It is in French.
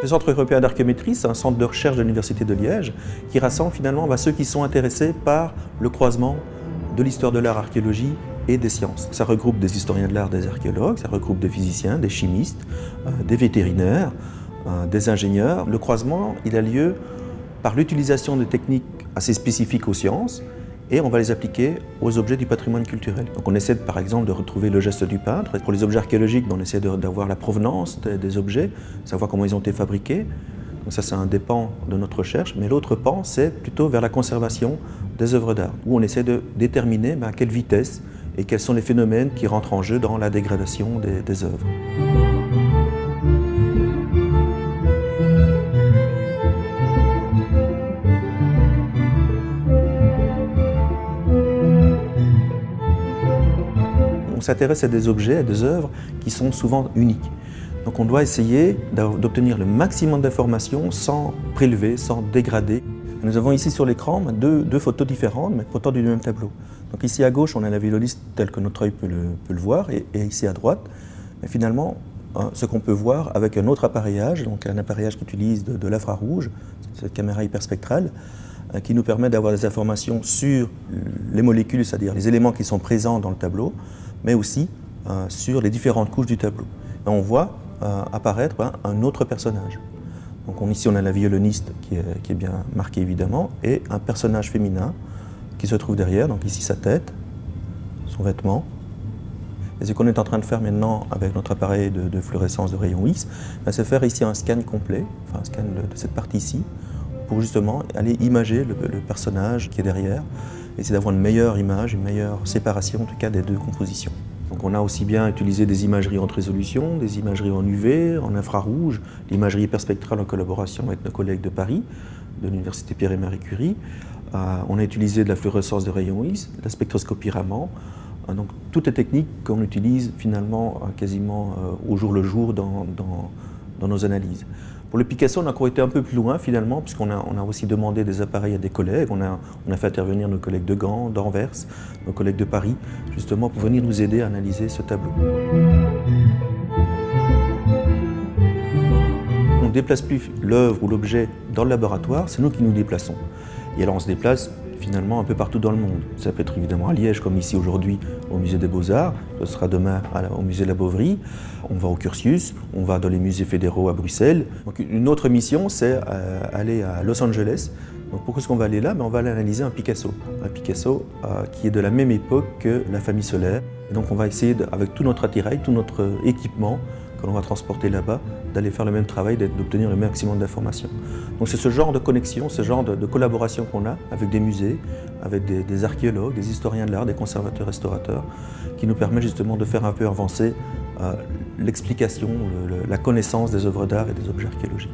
Le Centre européen d'archéométrie, c'est un centre de recherche de l'Université de Liège qui rassemble finalement ceux qui sont intéressés par le croisement de l'histoire de l'art, archéologie et des sciences. Ça regroupe des historiens de l'art, des archéologues, ça regroupe des physiciens, des chimistes, des vétérinaires, des ingénieurs. Le croisement, il a lieu par l'utilisation de techniques assez spécifiques aux sciences et on va les appliquer aux objets du patrimoine culturel. Donc on essaie par exemple de retrouver le geste du peintre. Pour les objets archéologiques, on essaie d'avoir la provenance des objets, savoir comment ils ont été fabriqués. Donc ça, c'est un des pans de notre recherche. Mais l'autre pan, c'est plutôt vers la conservation des œuvres d'art, où on essaie de déterminer à quelle vitesse et quels sont les phénomènes qui rentrent en jeu dans la dégradation des œuvres. On s'intéresse à des objets, à des œuvres qui sont souvent uniques. Donc on doit essayer d'obtenir le maximum d'informations sans prélever, sans dégrader. Nous avons ici sur l'écran deux photos différentes, mais pourtant du même tableau. Donc ici à gauche, on a la violoniste telle que notre œil peut le voir, et ici à droite, mais finalement, ce qu'on peut voir avec un autre appareillage, donc un appareillage qui utilise de l'infrarouge, cette caméra hyperspectrale, qui nous permet d'avoir des informations sur les molécules, c'est-à-dire les éléments qui sont présents dans le tableau, mais aussi sur les différentes couches du tableau. Et on voit apparaître un autre personnage. Donc ici on a la violoniste qui est bien marquée évidemment, et un personnage féminin qui se trouve derrière, donc ici sa tête, son vêtement. Et ce qu'on est en train de faire maintenant avec notre appareil de fluorescence de rayon X, c'est faire ici un scan complet, enfin un scan de cette partie ici, pour justement aller imager le personnage qui est derrière, et essayer d'avoir une meilleure image, une meilleure séparation en tout cas des deux compositions. Donc on a aussi bien utilisé des imageries en haute résolution, des imageries en UV, en infrarouge, l'imagerie hyperspectrale en collaboration avec nos collègues de Paris, de l'Université Pierre et Marie Curie. On a utilisé de la fluorescence de rayon X, de la spectroscopie Raman. Donc toutes les techniques qu'on utilise finalement quasiment au jour le jour dans nos analyses. Pour le Picasso, on a encore été un peu plus loin finalement, puisqu'on a aussi demandé des appareils à des collègues. On a fait intervenir nos collègues de Gand, d'Anvers, nos collègues de Paris, justement pour venir nous aider à analyser ce tableau. On ne déplace plus l'œuvre ou l'objet dans le laboratoire, c'est nous qui nous déplaçons. Et alors on se déplace finalement un peu partout dans le monde. Ça peut être évidemment à Liège, comme ici aujourd'hui au Musée des Beaux-Arts, ce sera demain au Musée de la Bovary, on va au Curtius, on va dans les musées fédéraux à Bruxelles. Donc une autre mission, c'est aller à Los Angeles. Donc pourquoi est-ce qu'on va aller là? On va aller analyser un Picasso qui est de la même époque que la famille Solaire. Et donc on va essayer, avec tout notre attirail, tout notre équipement que l'on va transporter là-bas, d'aller faire le même travail, d'obtenir le maximum d'informations. Donc c'est ce genre de connexion, ce genre de collaboration qu'on a avec des musées, avec des archéologues, des historiens de l'art, des conservateurs, restaurateurs, qui nous permet justement de faire un peu avancer l'explication, la connaissance des œuvres d'art et des objets archéologiques.